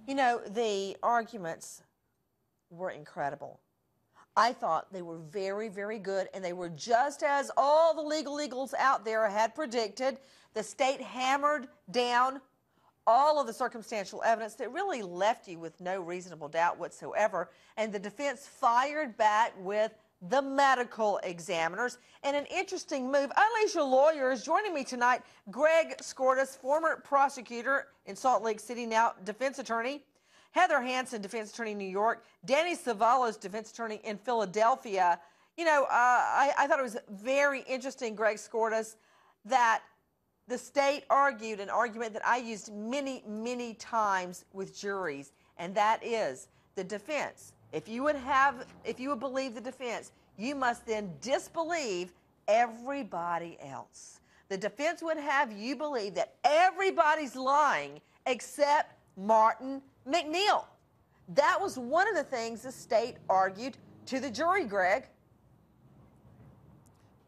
You know, the arguments were incredible. I thought they were very, very good, and they were just as all the legals out there had predicted. The state hammered down all of the circumstantial evidence that really left you with no reasonable doubt whatsoever, and the defense fired back with the medical examiners. And an interesting move, Alicia lawyers joining me tonight, Greg Skordas, former prosecutor in Salt Lake City, now defense attorney, Heather Hansen, defense attorney in New York, Danny Savalos, defense attorney in Philadelphia. You know, I thought it was very interesting, Greg Skordas, that the state argued an argument that I used many, many times with juries, and that is the defense. If you would believe the defense, you must then disbelieve everybody else. The defense would have you believe that everybody's lying except Martin MacNeill. That was one of the things the state argued to the jury, Greg.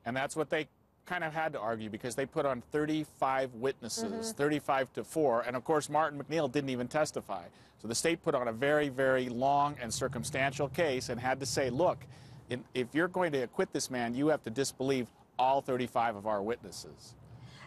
And that's what they kind of had to argue, because they put on 35 witnesses, 35 to 4, and of course Martin MacNeill didn't even testify. So the state put on a very, very long and circumstantial case and had to say, look, if you're going to acquit this man, you have to disbelieve all 35 of our witnesses.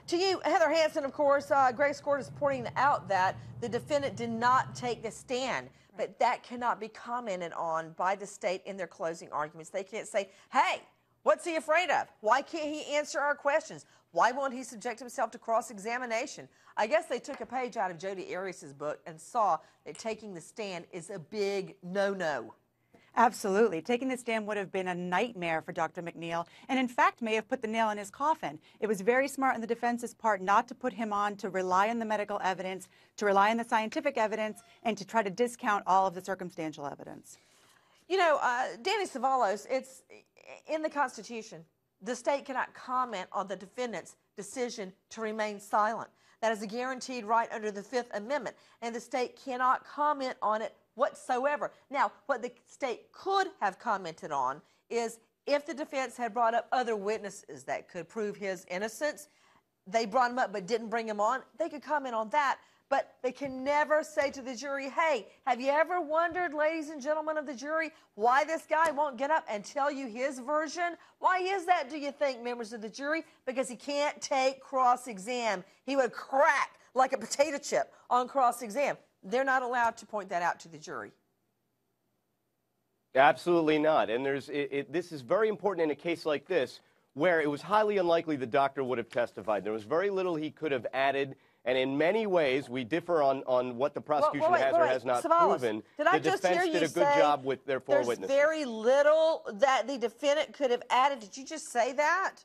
To you, Heather Hansen, of course, Greg Skordas is pointing out that the defendant did not take the stand, but that cannot be commented on by the state in their closing arguments. They can't say, hey, what's he afraid of? Why can't he answer our questions? Why won't he subject himself to cross-examination? I guess they took a page out of Jodi Arias' book and saw that taking the stand is a big no-no. Absolutely. Taking the stand would have been a nightmare for Dr. MacNeill, and in fact may have put the nail in his coffin. It was very smart on the defense's part not to put him on, to rely on the medical evidence, to rely on the scientific evidence, and to try to discount all of the circumstantial evidence. You know, Danny Savalos, it's in the Constitution. The state cannot comment on the defendant's decision to remain silent. That is a guaranteed right under the Fifth Amendment, and the state cannot comment on it whatsoever. Now, what the state could have commented on is if the defense had brought up other witnesses that could prove his innocence, they brought him up but didn't bring him on, they could comment on that. But they can never say to the jury, hey, have you ever wondered, ladies and gentlemen of the jury, why this guy won't get up and tell you his version? Why is that, do you think, members of the jury? Because he can't take cross-exam. He would crack like a potato chip on cross-exam. They're not allowed to point that out to the jury. Absolutely not. And this is very important in a case like this, where it was highly unlikely the doctor would have testified. There was very little he could have added. And in many ways, we differ on what the prosecution has or has not proven. The defense did a good job with their four witnesses. There's very little that the defendant could have added. Did you just say that?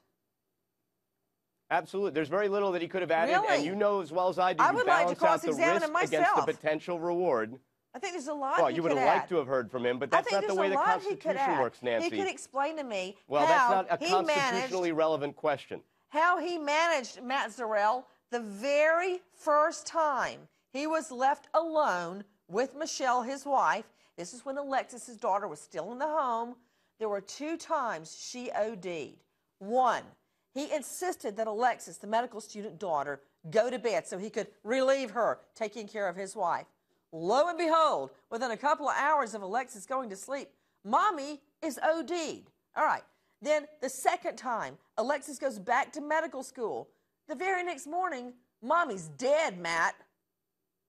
Absolutely. There's very little that he could have added. Really? And you know as well as I do, I you would like to balance out the cross-examine risk him myself. against the potential reward. I think there's a lot Well, he you would could have add. liked to have heard from him, but that's not the way the Constitution works, Nancy. He could explain to me well, how that's not a constitutionally relevant question. How he managed Matt Zarrell the very first time he was left alone with Michelle, his wife. This is when Alexis's daughter was still in the home. There were 2 times she OD'd. One, he insisted that Alexis, the medical student daughter, go to bed so he could relieve her taking care of his wife. Lo and behold, within a couple of hours of Alexis going to sleep, Mommy is OD'd. All right. Then the second time, Alexis goes back to medical school. The very next morning, Mommy's dead, Matt.